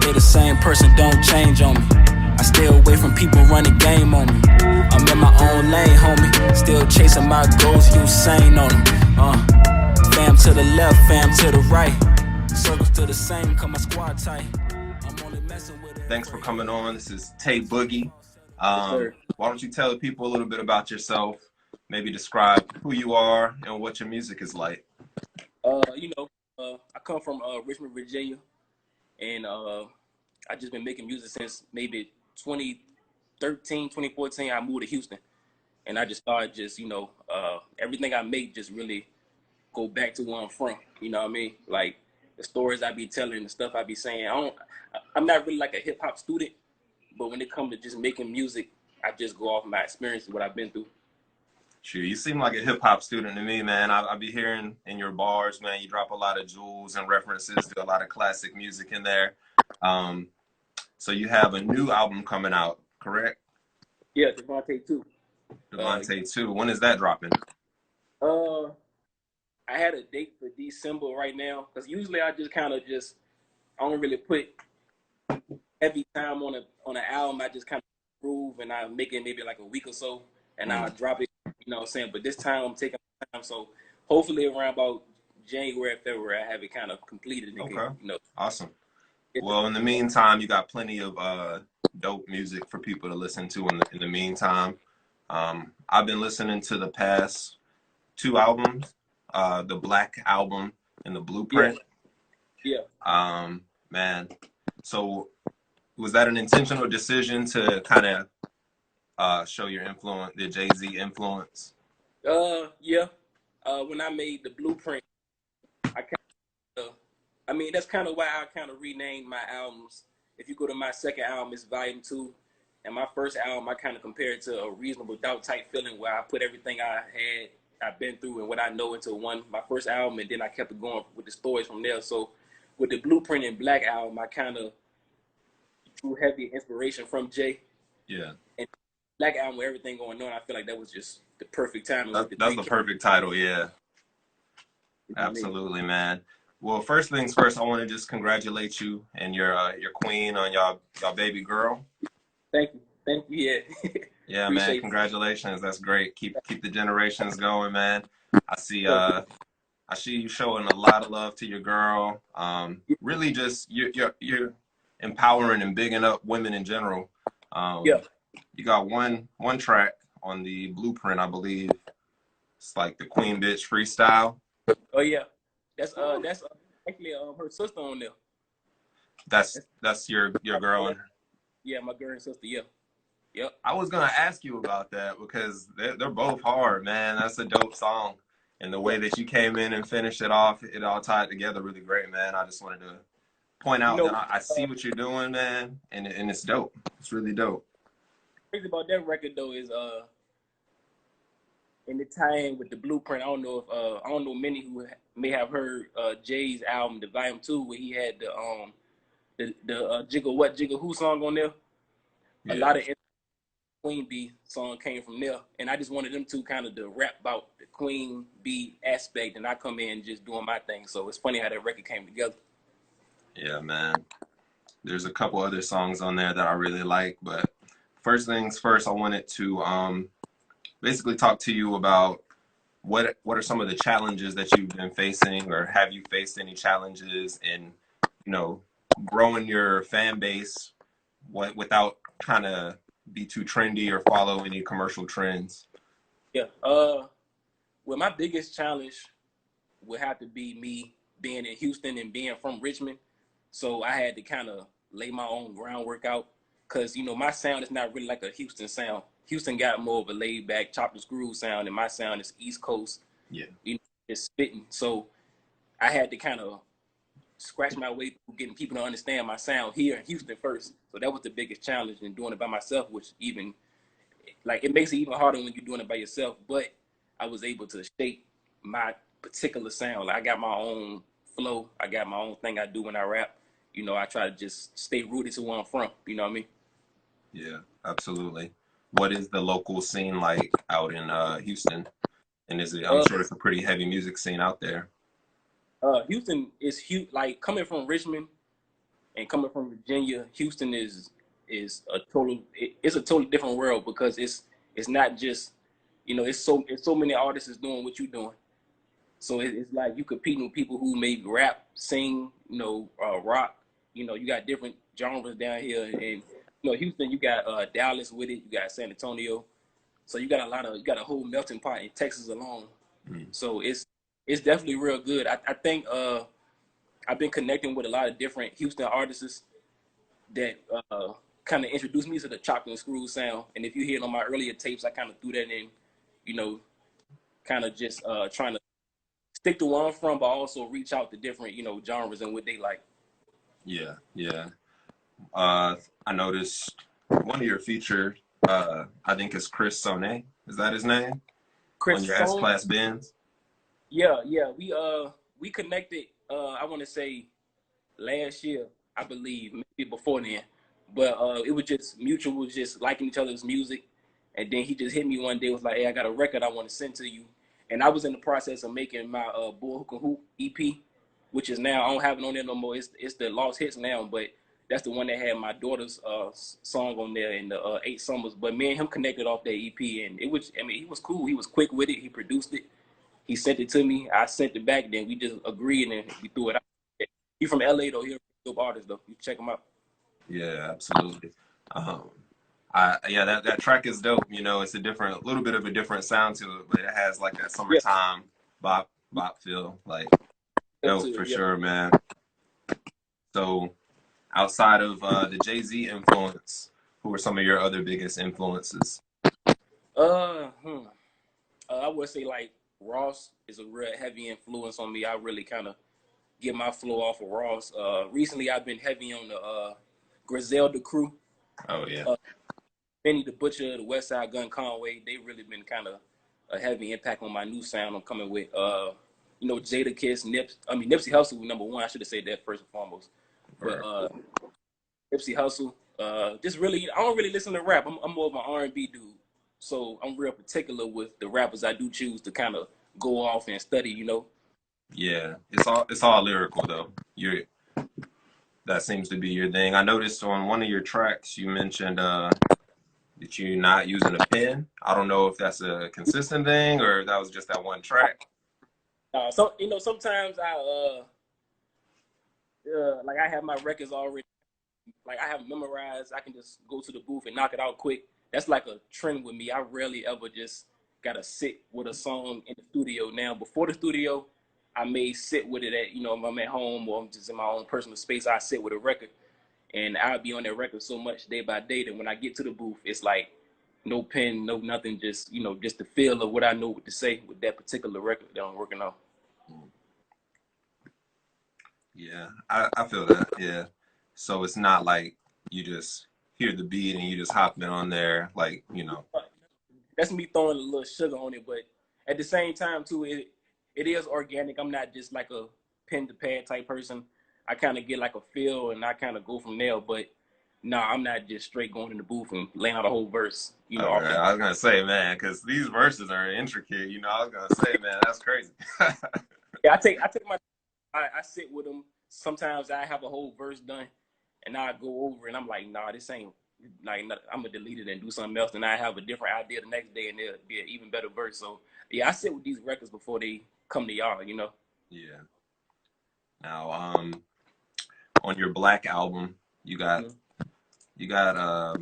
Stay the same person, don't change on me. I stay away from people running game on me. I'm in my own lane, homie. Still chasing my goals, you sane on them. Fam to the left, fam to the right. Circles to the same, come my squad tight. I'm only messing with it. Thanks for coming on. This is Tey Boogie. Yes, why don't you tell the people a little bit about yourself? Maybe describe who you are and what your music is like. I come from Richmond, Virginia, and I just been making music since maybe 2013, 2014. I moved to Houston, and I just started everything I make just really go back to where I'm from. You know what I mean? Like the stories I be telling, the stuff I be saying. I'm not really like a hip hop student, but when it comes to just making music, I just go off my experiences, what I've been through. Sure, you seem like a hip hop student to me, man. I be hearing in your bars, man, you drop a lot of jewels and references to a lot of classic music in there. So you have a new album coming out, correct? Yeah, DEVONTE 2. DEVONTE 2. When is that dropping? I had a date for December right now, because usually I don't really put heavy time on an album. I just kind of groove and I make it maybe like a week or so, and I'll drop it. You know what I'm saying? But this time I'm taking my time, so hopefully around about January, February, I have it kind of completed. Okay. Awesome. Well, in the meantime, you got plenty of dope music for people to listen to in the meantime. I've been listening to the past 2 albums, the Black album and the Blueprint. Yeah. Man, so was that an intentional decision to kind of show your influence, the Jay-Z influence? Yeah. When I made the Blueprint, that's kind of why I kind of renamed my albums. If you go to my second album, it's Volume 2. And my first album, I kind of compared to a Reasonable Doubt type feeling, where I put everything I've been through and what I know into my first album, and then I kept it going with the stories from there. So with the Blueprint and Black album, I kind of drew heavy inspiration from Jay. Yeah. And Black album with everything going on, I feel like that was just the perfect timing. That's the perfect title, yeah. Absolutely, man. Well, first things first, I want to just congratulate you and your queen on y'all baby girl. Thank you, yeah. Yeah, man, congratulations. That's great. Keep the generations going, man. I see you showing a lot of love to your girl. Really just you're empowering and bigging up women in general. Yeah. You got one track on the Blueprint, I believe. It's like the Queen Bitch freestyle. Oh yeah. That's actually her sister on there. That's your girl. Yeah, my girl and sister. Yeah. Yep. I was gonna ask you about that because they're both hard, man. That's a dope song, and the way that you came in and finished it off, it all tied together really great, man. I just wanted to point out that I see what you're doing, man, and it's dope. It's really dope. Crazy about that record though is in the tie-in with the Blueprint. I don't know many who may have heard Jay's album, the Volume 2, where he had the Jiggle What Jiggle Who song on there. Yeah. A lot of Queen Bee song came from there, and I just wanted them to kind of to rap about the Queen Bee aspect, and I come in just doing my thing. So it's funny how that record came together. Yeah, man. There's a couple other songs on there that I really like, but first things first, I wanted to basically talk to you about what are some of the challenges that you've been facing, or have you faced any challenges in, growing your fan base without kind of be too trendy or follow any commercial trends? Yeah. Well, my biggest challenge would have to be me being in Houston and being from Richmond. So I had to kind of lay my own groundwork out, because, my sound is not really like a Houston sound. Houston got more of a laid back, chopped and screwed sound, and my sound is East Coast. Yeah. It's spitting. So I had to kind of scratch my way through getting people to understand my sound here in Houston first. So that was the biggest challenge in doing it by myself, which even, it makes it even harder when you're doing it by yourself. But I was able to shape my particular sound. I got my own flow. I got my own thing I do when I rap. I try to just stay rooted to where I'm from. You know what I mean? Yeah, absolutely. What is the local scene like out in Houston? And I'm sure it's a pretty heavy music scene out there. Houston is huge. Like, coming from Richmond, And coming from Virginia, Houston is it's a totally different world because it's not just, you know, it's so many artists doing what you're doing. So it's like you competing with people who maybe rap, sing, you know, rock. You know, you got different genres down here, and you know, Houston, you got Dallas with it, you got San Antonio. So you got a whole melting pot in Texas alone. So it's definitely real good. I think I've been connecting with a lot of different Houston artists that kind of introduced me to the chopped and screwed sound. And if you hear it on my earlier tapes, I kind of threw that in, you know, kind of just trying to stick to where I'm from, but also reach out to different, you know, genres and what they like. Yeah, yeah. I noticed one of your featured, I think it's Chris Sonet. Is that his name? On Chris your S Song, Class Benz? yeah, yeah, we connected. I want to say last year, I believe, maybe before then, but it was just mutual, just liking each other's music, and then he just hit me one day, was like, "Hey, I got a record I want to send to you," and I was in the process of making my Bull Hook and Hoop EP, which is now I don't have it on there no more. It's the Lost Hits now, but that's the one that had my daughter's song on there in the 8 Summers. But me and him connected off that EP, and it was, I mean, he was cool. He was quick with it. He produced it. He sent it to me. I sent it back. Then we just agreed and we threw it out. He from LA though. He's a dope artist though. You check him out. Yeah, absolutely. Um, yeah, that track is dope. You know, it's a little bit of a different sound to it, but it has like that Yeah, summertime bop feel. Like dope for yeah. sure, man. So outside of the Jay-Z influence, who are some of your other biggest influences? Uh, hmm. I would say like Ross is a real heavy influence on me. I really kind of get my flow off of Ross. Recently I've been heavy on the Griselda crew. Oh yeah. Uh, Benny the Butcher, the West Side Gun Conway. They really been kind of a heavy impact on my new sound I'm coming with. You know, Jada Kiss, Nipsey Hussle number one. I should have said that first and foremost. But Right. Nipsey Hussle. Just really, I don't really listen to rap. I'm more of an R&B dude. So I'm real particular with the rappers I do choose to kind of go off and study, you know. Yeah, it's all lyrical though. That seems to be your thing. I noticed on one of your tracks you mentioned that you're not using a pen. I don't know if that's a consistent thing or if that was just that one track. So you know, sometimes like I have my records already, like I have memorized. I can just go to the booth and knock it out quick. That's like a trend with me. I rarely ever just gotta sit with a song in the studio. Now, before the studio, I may sit with it at, you know, if I'm at home or I'm just in my own personal space, I sit with a record and I'll be on that record so much day by day that when I get to the booth, it's like no pen, no nothing, just, you know, just the feel of what I know what to say with that particular record that I'm working on. Yeah, I feel that. Yeah. So it's not like you just hear the beat and you just hop in on there, like, you know. That's me throwing a little sugar on it, but at the same time too, it is organic. I'm not just like a pen to pad type person. I kind of get like a feel and I kind of go from there. But no, I'm not just straight going in the booth and laying out a whole verse, you know, All off right, the. I was gonna say, man, because these verses are intricate. You know, I was gonna say, man, that's crazy. Yeah, I sit with them. Sometimes I have a whole verse done, and I go over and I'm like, nah, this ain't like I'm gonna delete it and do something else, and I have a different idea the next day, and it'll be an even better verse. So yeah, I sit with these records before they come to y'all, you know. Yeah. Now, on your Black album, you got Mhm. a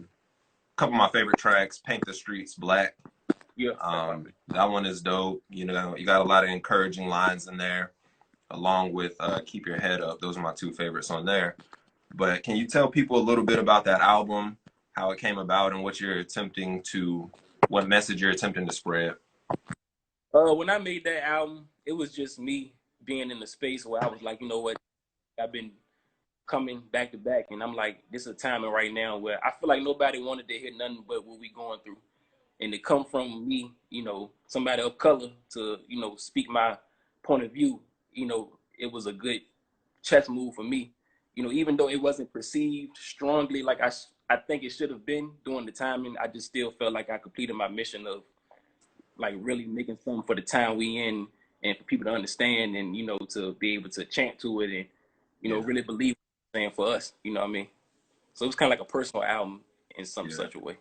couple of my favorite tracks, "Paint the Streets Black." Yeah. That one is dope. You know, you got a lot of encouraging lines in there, along with "Keep Your Head Up." Those are my two favorites on there. But can you tell people a little bit about that album, how it came about, and what message you're attempting to spread? When I made that album, it was just me being in the space where I was like, you know what, I've been coming back to back, and I'm like, this is a timing right now where I feel like nobody wanted to hear nothing but what we going through, and it come from me, you know, somebody of color to, you know, speak my point of view. You know, it was a good chess move for me. You know, even though it wasn't perceived strongly like I think it should have been during the timing, I just still felt like I completed my mission of like really making something for the time we in and for people to understand and, you know, to be able to chant to it and, you know, Yeah. really believe. saying, for us, you know what I mean? So it was kind of like a personal album in some Yeah. such a way.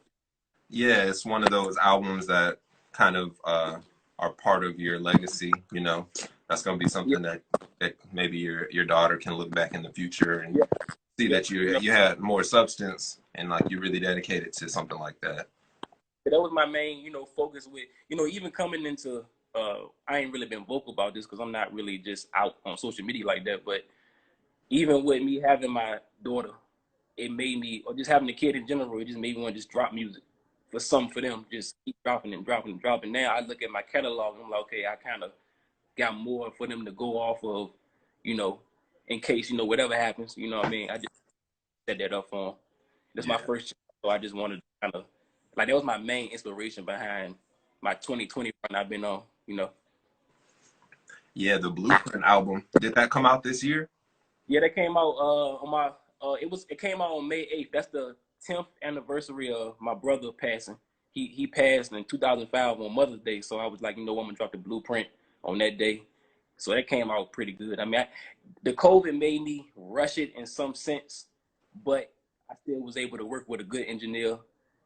Yeah, it's one of those albums that kind of are part of your legacy, you know. That's gonna be Yeah, something that maybe your daughter can look back in the future and yeah, see yeah. that you had more substance and like you really dedicated to something like that. That was my main, focus with, even coming into, I ain't really been vocal about this because I'm not really just out on social media like that. But even with me having my daughter, it made me, or just having a kid in general, it just made me want to just drop music for them, just keep dropping and dropping and dropping. Now I look at my catalog and I'm like, okay, I kind of got more for them to go off of, you know, in case, whatever happens, you know what I mean? I just set that up for them. This is my Yeah. first child, so I just wanted to kind of, like, that was my main inspiration behind my 2020 run I've been on. Yeah, the Blueprint album. Did that come out this year? Yeah, that came out on my it came out on May 8th. That's the 10th anniversary of my brother passing. He passed in 2005 on Mother's Day, so I was like, I'm gonna drop the Blueprint on that day. So that came out pretty good. I mean, the COVID made me rush it in some sense, but I still was able to work with a good engineer.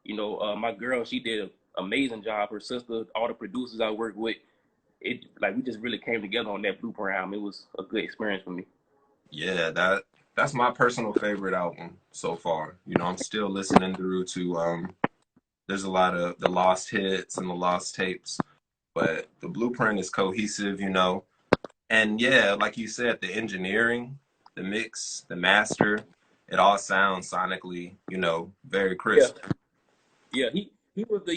My girl, she did an amazing job. Her sister, all the producers I worked with, it like we just really came together on that Blueprint album. It was a good experience for me. Yeah, that's my personal favorite album so far. You know, I'm still listening through to there's a lot of the lost hits and the lost tapes, but the Blueprint is cohesive, you know. And yeah, like you said, the engineering, the mix, the master, it all sounds sonically, you know, very Yeah. crisp. Yeah, he was the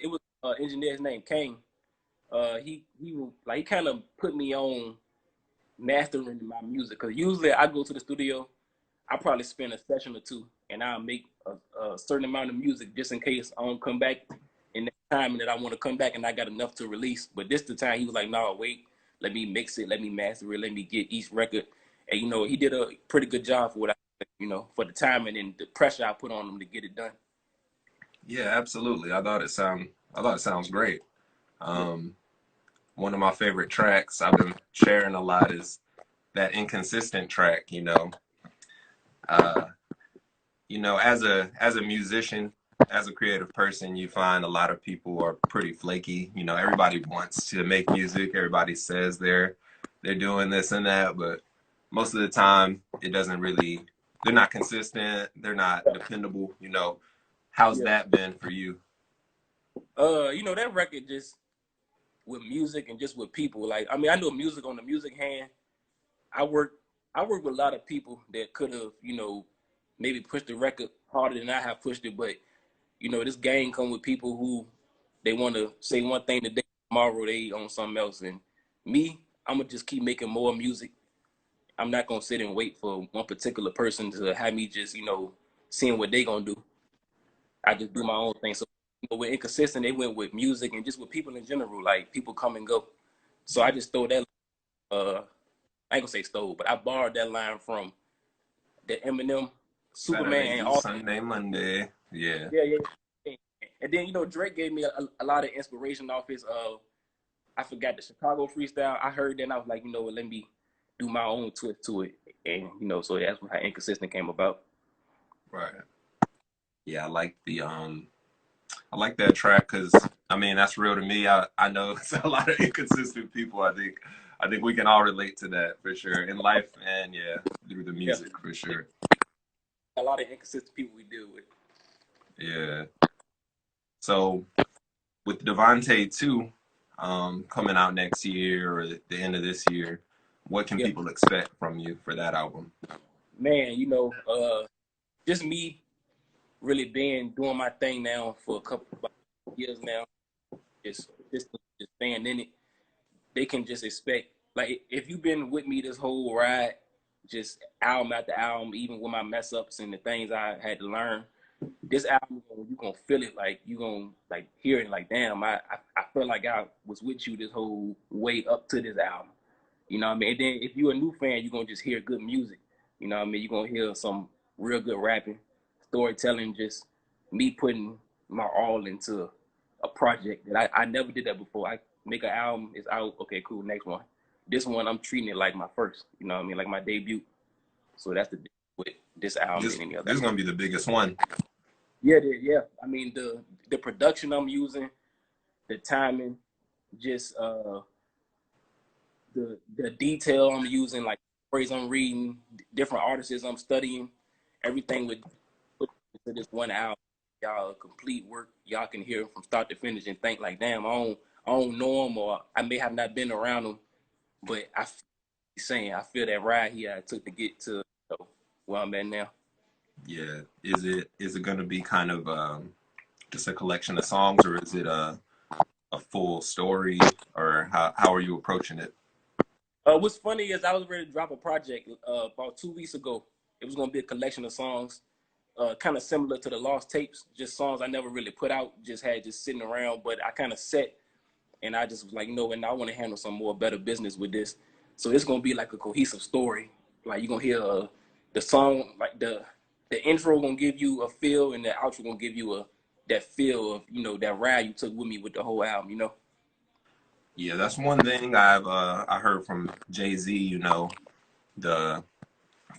it was engineer's name Kane. He was like he kind of put me on mastering my music because usually I go to the studio, I probably spend a session or two, and I'll make a certain amount of music just in case I don't come back in that time that I want to come back and I got enough to release. But this the time he was like, no, wait, let me mix it, let me master it, let me get each record, and he did a pretty good job for what for the timing and the pressure I put on him to get it done. Yeah, absolutely. I thought it sounds great. Yeah, Um, one of my favorite tracks I've been sharing a lot is that inconsistent track, you know. Uh, as a musician, as a creative person, you find a lot of people are pretty flaky. You know, everybody wants to make music. Everybody says they're doing this and that, but most of the time it doesn't really. They're not consistent. They're not dependable. You know, how's yeah. that been for you? That record just with music and just with people. Like, I mean, I know music on the music hand. I work I work with a lot of people that could have, maybe pushed the record harder than I have pushed it. But, this game come with people who they want to say one thing today, tomorrow they on something else. And me, I'm gonna just keep making more music. I'm not gonna sit and wait for one particular person to have me just, seeing what they gonna do. I just do my own thing. So with inconsistent, they went with music and just with people in general. Like people come and go. So I just throw that. I ain't gonna say stole, but I borrowed that line from the Eminem, Saturday Superman, and through all. Sunday, Monday. Yeah. Yeah, yeah, yeah. And then Drake gave me a lot of inspiration off his. I forgot the Chicago freestyle. I heard that and I was like, what, let me do my own twist to it, and so that's how inconsistent came about. Right. Yeah, I like that track because I mean that's real to me. I know it's a lot of inconsistent people. I think we can all relate to that for sure in life and yeah through the Yeah, music for sure. a lot of inconsistent people we deal with. Yeah. So with Devonte too, coming out next year or the end of this year, what can Yeah, people expect from you for that album? man, just me really being doing my thing now for a couple of years now. Just staying in it. They can just expect, like, if you've been with me this whole ride, just album after album, even with my mess ups and the things I had to learn, this album, you gonna feel it, like you gonna like hear it, like damn, I feel like I was with you this whole way up to this album. You know what I mean? And then if you're a new fan, you're gonna just hear good music. You know what I mean? You're gonna hear some real good rapping, storytelling, just me putting my all into a project that I never did that before. I make an album, it's out, okay, cool, next one. This one I'm treating it like my first, you know what I mean, like my debut. So that's the difference. with this album This than any other. this is gonna be the biggest one. Yeah, yeah. I mean, the production I'm using, the timing, just the detail I'm using, like phrase I'm reading, different artists I'm studying, everything with put into this one album. Y'all a complete work. Y'all can hear from start to finish and think like, damn, I don't know him, or I may have not been around him, but I feel that ride I took to get to where I'm at now. Yeah. Is it gonna be kind of just a collection of songs, or is it a full story, or how are you approaching it? What's funny is I was ready to drop a project about 2 weeks ago. It was gonna be a collection of songs, kind of similar to the Lost Tapes, just songs I never really put out, just sitting around. But I kind of set, and I just was like, and I want to handle some more better business with this. So it's gonna be like a cohesive story. Like you're gonna hear the song, like the intro gonna give you a feel, and the outro gonna give you that feel of that ride you took with me with the whole album. Yeah, that's one thing I heard from Jay-Z. The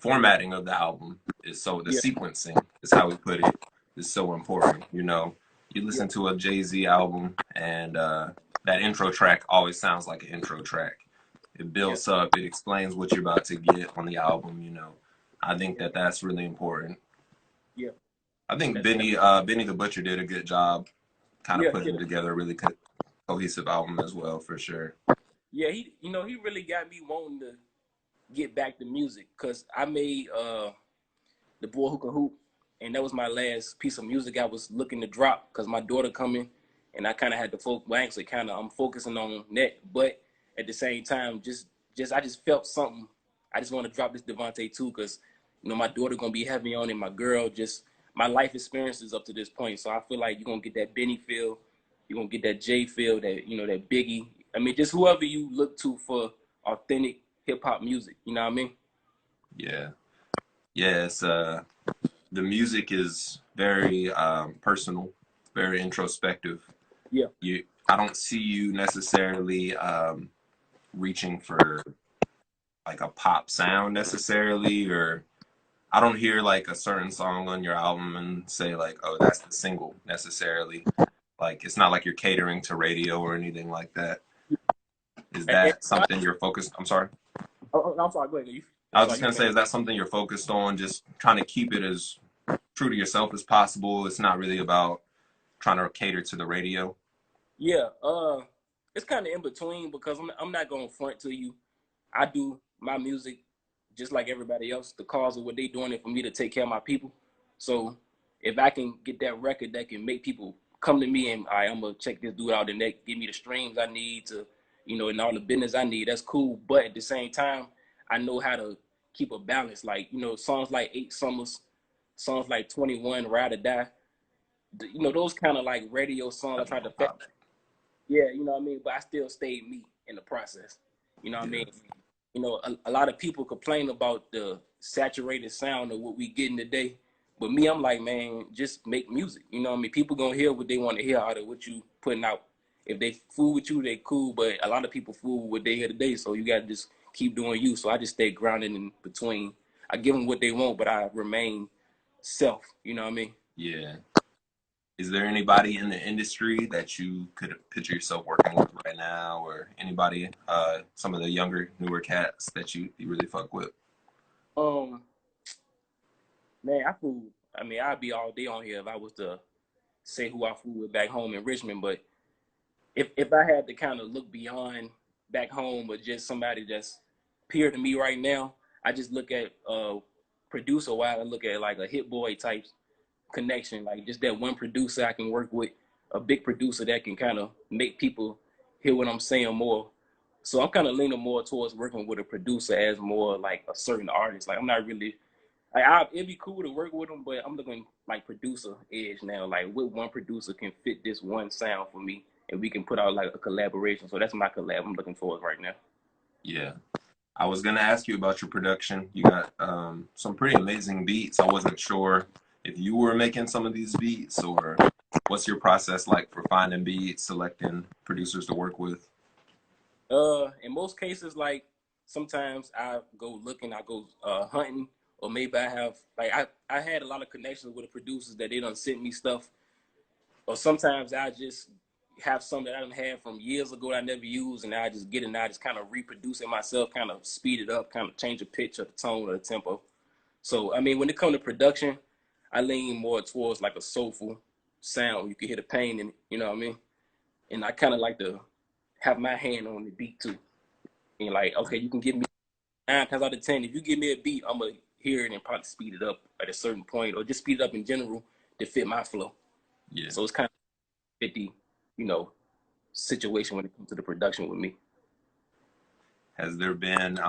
formatting of the album is the Yeah, sequencing is how we put it is so important. You yeah, listen to a Jay-Z album, and that intro track always sounds like an intro track. It yeah, builds up, it explains what you're about to get on the album. I think yeah, that's really important. yeah. I think That's Benny the Butcher did a good job kind of yeah, putting together a really cohesive album as well, for sure. yeah. He really got me wanting to get back to music because I made the Boy Who Can Hoop, and that was my last piece of music I was looking to drop because my daughter coming, and I kind of had to focus. Well, actually, I'm focusing on that, but at the same time, I just felt something. I just want to drop this DEVONTE too because my daughter gonna be heavy on it. My girl, just my life experiences up to this point, so I feel like you're gonna get that Benny feel, you're gonna get that Jay feel, that that Biggie. I mean, just whoever you look to for authentic hip hop music. You know what I mean? Yeah. Yeah, the music is very personal, very introspective. Yeah. I don't see you necessarily reaching for like a pop sound necessarily, or I don't hear like a certain song on your album and say like, oh, that's the single necessarily. Like it's not like you're catering to radio or anything like that. Is And, that something you're focused? I'm sorry. I'm sorry. Go ahead. I I'm was sorry. just You can gonna say, finish. is that something you're focused on? Just trying to keep it as true to yourself as possible. It's not really about trying to cater to the radio. Yeah. It's kind of in between because I'm not gonna front to you. I do my music just like everybody else. The cause of what they doing it for me to take care of my people. So if I can get that record that can make people come to me and I'm gonna check this dude out and that give me the streams I need to, and all the business I need, that's cool. But at the same time, I know how to keep a balance. Like, songs like 8 Summers, songs like 21, Ride or Die, those kind of like radio songs I That's tried more to pop. yeah, you know what I mean? But I still stayed me in the process. You know what I Yeah. mean? A lot of people complain about the saturated sound of what we getting today. But me, I'm like, man, just make music. You know what I mean? People gonna hear what they want to hear out of what you putting out. If they fool with you, they cool. But a lot of people fool with what they hear today. So you gotta just keep doing you. So I just stay grounded in between. I give them what they want, but I remain self. You know what I mean? Yeah. Is there anybody in the industry that you could picture yourself working with right now, or anybody, some of the younger, newer cats that you really fuck with? Um, Man, I fool. I mean, I'd be all day on here if I was to say who I fool with back home in Richmond. But if I had to kind of look beyond back home, or just somebody that's peer to me right now, I just look at producer wise. I look at like a Hit Boy type connection, like just that one producer I can work with, a big producer that can kind of make people hear what I'm saying more. So I'm kind of leaning more towards working with a producer as more like a certain artist. Like I'm not really it'd be cool to work with them, but I'm looking like producer edge now. Like what one producer can fit this one sound for me, and we can put out like a collaboration. So that's my collab I'm looking forward right now. Yeah. I was gonna ask you about your production. You got some pretty amazing beats. I wasn't sure if you were making some of these beats, or what's your process like for finding beats, selecting producers to work with? In most cases, like sometimes I go hunting, or maybe I have like I had a lot of connections with the producers that they done sent me stuff, or sometimes I just have something that I done had from years ago that I never used, and I just get it and I just kind of reproduce it myself, kind of speed it up, kind of change the pitch or the tone or the tempo. So I mean, when it comes to production, I lean more towards like a soulful sound. You can hear the pain in it, you know what I mean? And I kind of like to have my hand on the beat too. And like, okay, you can give me 9 times out of 10. If you give me a beat, I'm gonna hear it and probably speed it up at a certain point, or just speed it up in general to fit my flow. Yeah. So it's kind of 50, you know, situation when it comes to the production with me. Has there been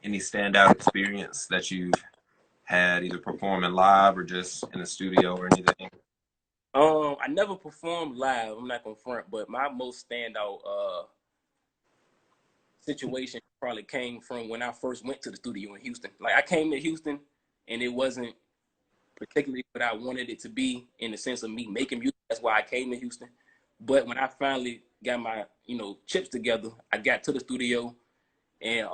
any standout experience that you've had either performing live or just in the studio or anything? I never performed live. I'm not gonna front, but my most standout situation probably came from when I first went to the studio in Houston. Like I came to Houston, and it wasn't particularly what I wanted it to be in the sense of me making music. That's why I came to Houston. But when I finally got my, you know, chips together, I got to the studio, and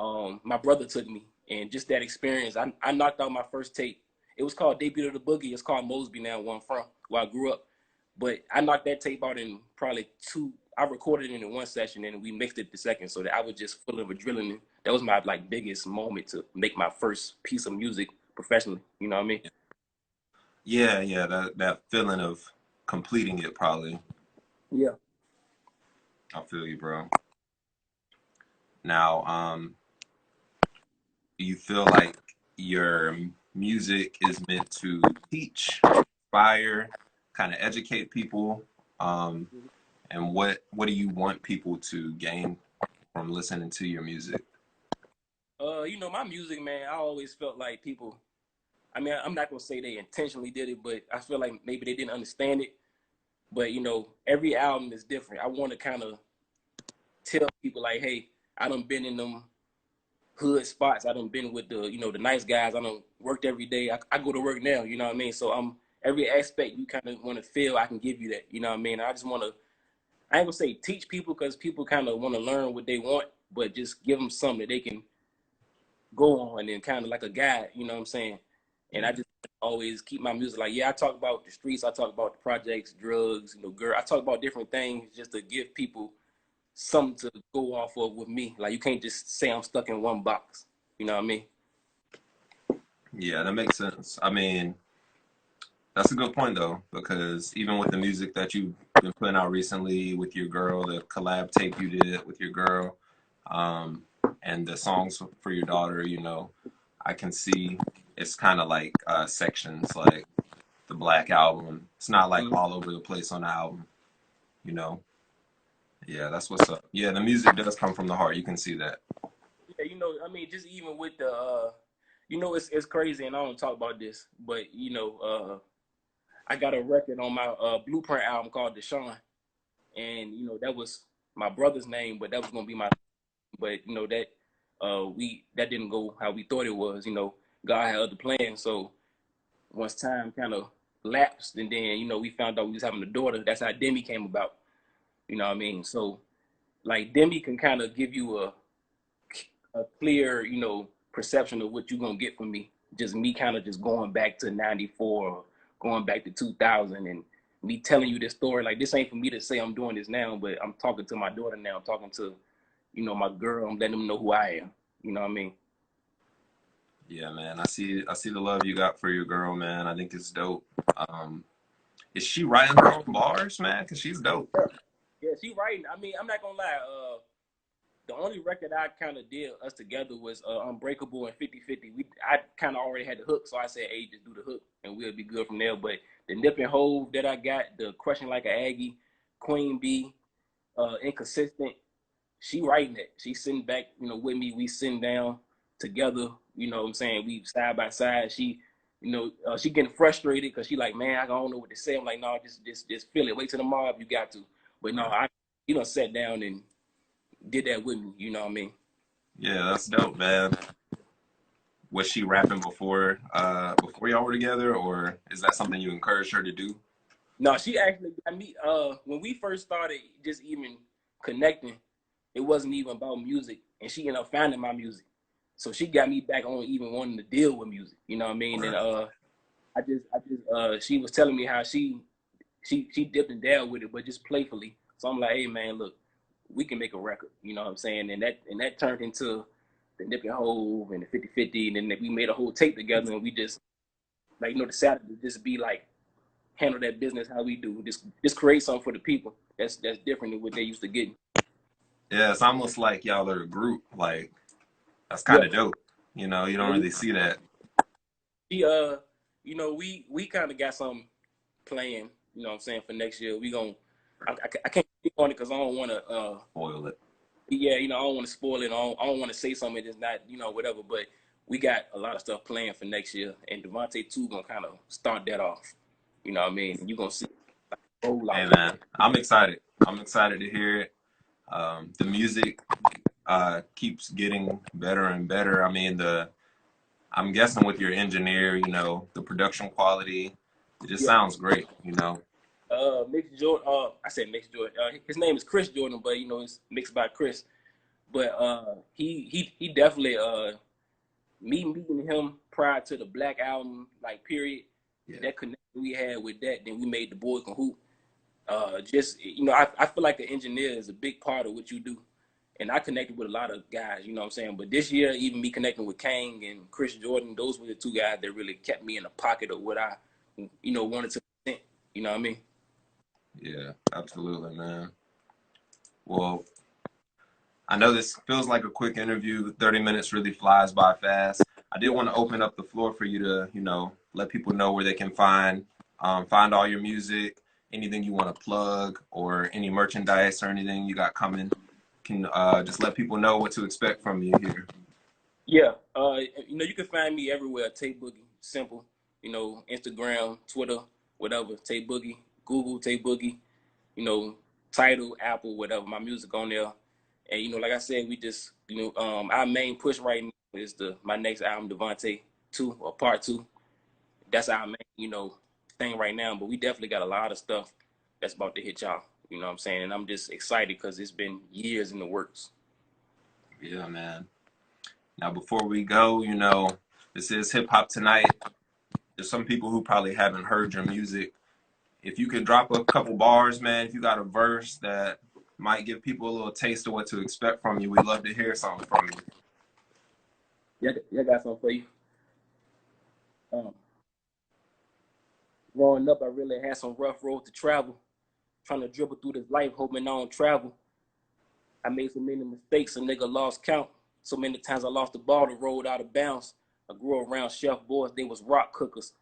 my brother took me, and just that experience, I knocked out my first tape. It was called Debut of the Boogie. It's called Mosby now, where I'm from, where I grew up. But I knocked that tape out in probably two. I recorded it in one session, and we mixed it the second, so that I was just full of adrenaline. That was my like biggest moment to make my first piece of music professionally. You know what I mean? Yeah, yeah, that feeling of completing it probably. Yeah. I feel you, bro. Now, do you feel like your music is meant to teach, inspire, kind of educate people? And what do you want people to gain from listening to your music? You know, my music, man, I always felt like people, I mean, I'm not gonna say they intentionally did it, but I feel like maybe they didn't understand it. But you know, every album is different. I want to kind of tell people like, hey, I done been in them hood spots. I done been with the, you know, the nice guys. I done worked every day. I go to work now. You know what I mean? So I'm every aspect you kind of want to feel. I can give you that. You know what I mean? I just want to. I ain't gonna say teach people because people kind of want to learn what they want, but just give them something that they can go on and kind of like a guide. You know what I'm saying? And I just always keep my music like, yeah, I talk about the streets. I talk about the projects, drugs, you know, girl. I talk about different things just to give people something to go off of with me. Like you can't just say I'm stuck in one box. You know what I mean? Yeah, that makes sense. I mean, that's a good point though, because even with the music that you've been putting out recently with your girl, the collab tape you did with your girl, um, and the songs for your daughter, you know, I can see it's kind of like sections, like the Black Album. It's not like Mm-hmm. all over the place on the album, you know. Yeah, that's what's up. Yeah, the music does come from the heart. You can see that. Yeah, you know, I mean, just even with the, you know, it's crazy, and I don't talk about this, but you know, I got a record on my Blueprint album called Deshaun, and you know, that was my brother's name, but that was gonna be my, but you know that that didn't go how we thought it was. You know, God had other plans, so once time kind of lapsed, and then you know we found out we was having a daughter. That's how Demi came about. You know what I mean? So like Demi can kind of give you a clear, you know, perception of what you're gonna get from me. Just me kind of just going back to '94, or going back to 2000, and me telling you this story. Like this ain't for me to say I'm doing this now, but I'm talking to my daughter now. I'm talking to, you know, my girl. I'm letting them know who I am. You know what I mean? Yeah, man. I see the love you got for your girl, man. I think it's dope. Um, is she writing her own bars, man? Cause she's dope. Yeah, she writing. I mean, I'm not gonna lie. The only record I kind of did us together was Unbreakable and 50/50. I kind of already had the hook, so I said, hey, just do the hook and we'll be good from there. But the Nip and Hove that I got, the Crushing Like a Aggie, Queen Bee, Inconsistent, she writing it. She sitting back, you know, with me. We sitting down together, you know what I'm saying? We side by side. She, you know, she getting frustrated because she like, man, I don't know what to say. I'm like, no, just feel it. Wait till tomorrow if you got to. But no, you know, sat down and did that with me. You know what I mean? Yeah, that's dope, man. Was she rapping before y'all were together, or is that something you encouraged her to do? No, she actually got me. When we first started, just even connecting, it wasn't even about music, and she ended up finding my music. So she got me back on even wanting to deal with music. You know what I mean? Right. And she was telling me how she dipped and dabbled with it, but just playfully. So I'm like, hey man, look, we can make a record. You know what I'm saying? And that turned into the Nip and Hove and the 50/50, and then we made a whole tape together, and we just like, you know, decided to just be like, handle that business how we do. Just create something for the people that's different than what they used to getting. Yeah, it's almost like y'all are a group. Like, that's kind Yeah. of dope. You know, you don't really see that. We you know, we kind of got something planned. You know what I'm saying, for next year. We gonna I can't speak on it because I don't want to Spoil it. yeah, you know, I don't want to spoil it. I don't want to say something that's not, you know, whatever. But we got a lot of stuff planned for next year, and DEVONTE 2 gonna kind of start that off. You know what I mean? You gonna see. Hey man, I'm excited. I'm excited to hear it. The music keeps getting better and better. I mean, I'm guessing with your engineer, you know, the production quality, it just sounds great, you know. Mix Jordan. I said Mix Jordan. His name is Chris Jordan, but you know it's mixed by Chris. But he definitely me meeting him prior to the Black album, like period. Yeah. That connection we had with that, then we made the Boy Can Hoop. Just, you know, I feel like the engineer is a big part of what you do. And I connected with a lot of guys, you know what I'm saying? But this year, even me connecting with Kang and Chris Jordan, those were the two guys that really kept me in the pocket of what I, you know, wanted to present. You know what I mean? Yeah, absolutely, man. Well, I know this feels like a quick interview. 30 minutes really flies by fast. I did want to open up the floor for you to, you know, let people know where they can find all your music, anything you want to plug, or any merchandise or anything you got coming. Can just let people know what to expect from you here. Yeah. You know, you can find me everywhere. Tey Boogie, simple. You know, Instagram, Twitter, whatever. Tey Boogie, Google Tey Boogie. You know, Tidal, Apple, whatever. My music on there. And you know, like I said, we just, you know, our main push right now is my next album, DEVONTE 2 or Part 2. That's our main, you know, thing right now. But we definitely got a lot of stuff that's about to hit y'all. You know what I'm saying? And I'm just excited because it's been years in the works. Yeah, man. Now, before we go, you know, this is Hip Hop Tonight. There's some people who probably haven't heard your music. If you could drop a couple bars, man, if you got a verse that might give people a little taste of what to expect from you, we'd love to hear something from you. Yeah, I got something for you. Growing up, I really had some rough road to travel. Trying to dribble through this life, hoping I don't travel. I made so many mistakes, a nigga lost count. So many times I lost the ball, the road out of bounds. I grew around chef boys, they was rock cookers.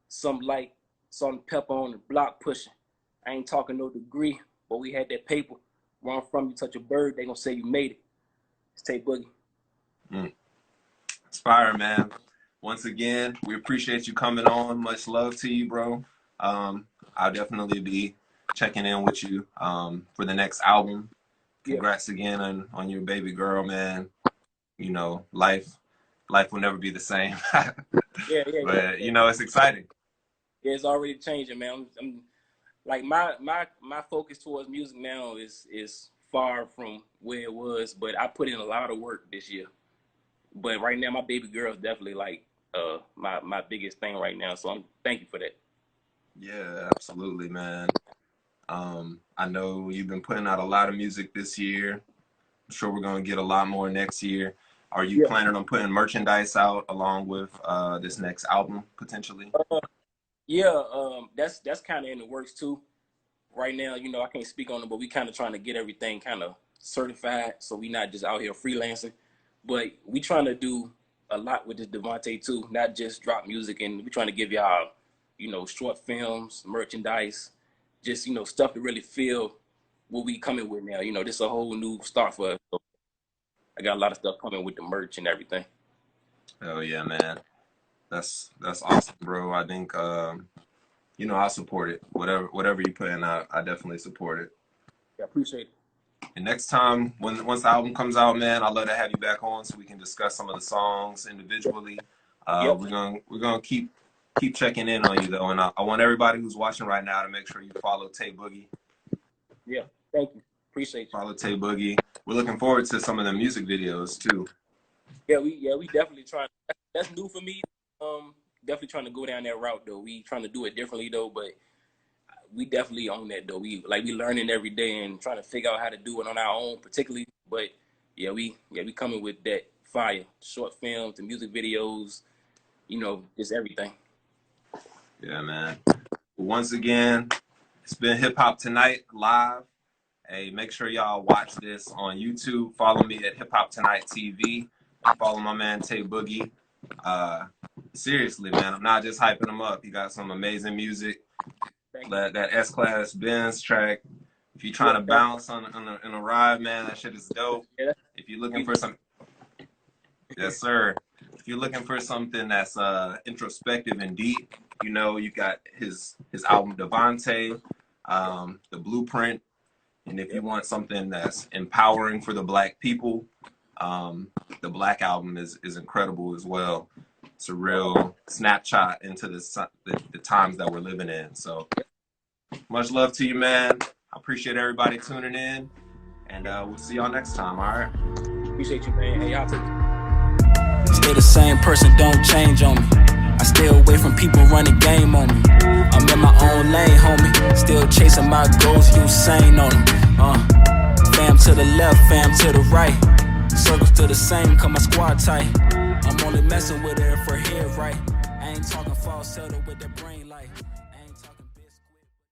Some light, salt and pepper on the block pushing. I ain't talking no degree, but we had that paper. Where I'm from, you touch a bird, they gonna say you made it. It's Tey Boogie. It's fire, man. Once again, we appreciate you coming on. Much love to you, bro. I'll definitely be checking in with you for the next album. Congrats again on your baby girl, man. You know, life will never be the same. But you know, it's exciting. Yeah, it's already changing, man. I'm like my focus towards music now is far from where it was, but I put in a lot of work this year. But right now, my baby girl is definitely like my biggest thing right now. So I'm thank you for that. Yeah, absolutely, man. I know you've been putting out a lot of music this year. I'm sure we're gonna get a lot more next year. Are you planning on putting merchandise out along with this next album potentially? That's kind of in the works too. Right now, you know, I can't speak on it, but we kind of trying to get everything kind of certified, so we not just out here freelancing. But we trying to do a lot with this DEVONTE too, not just drop music, and we trying to give y'all, you know, short films, merchandise, just, you know, stuff to really feel what we coming with now. You know, this is a whole new start for us. So I got a lot of stuff coming with the merch and everything. Oh yeah, man. That's awesome, bro. I think you know, I support it. Whatever you putting out, I definitely support it. Yeah, appreciate it. And next time, once the album comes out, man, I'd love to have you back on so we can discuss some of the songs individually. We're gonna keep checking in on you though, and I want everybody who's watching right now to make sure you follow Tey Boogie. Yeah, thank you. Appreciate you. Follow Tey Boogie. We're looking forward to some of the music videos too. we definitely trying. That's new for me. Definitely trying to go down that route though. We trying to do it differently though, but we definitely own that though. We learning every day and trying to figure out how to do it on our own, particularly. But we coming with that fire, short films, the music videos, just everything. Yeah, man. Once again, it's been Hip Hop Tonight live. Hey, make sure y'all watch this on YouTube. Follow me at Hip Hop Tonight TV. Follow my man Tey Boogie. Seriously, man, I'm not just hyping him up. He got some amazing music. That S-Class Benz track. If you're trying to bounce in a ride, man, that shit is dope. Yeah. If you're looking for some, yes, sir. If you're looking for something that's introspective and deep, you got his album DEVONTE, The Blueprint. And if you want something that's empowering for the Black people, the Black album is incredible as well. It's a real snapshot into the times that we're living in. So much love to you, man. I appreciate everybody tuning in, and we'll see y'all next time. All right. Appreciate you, man. Hey, y'all too. Stay the same person, don't change on me. I stay away from people running game on me. I'm in my own lane, homie. Still chasing my goals, Usain on them. Fam to the left, fam to the right. Circles to the same, cause my squad tight. I'm only messing with her if her head right. I ain't talking falsetto with that brain.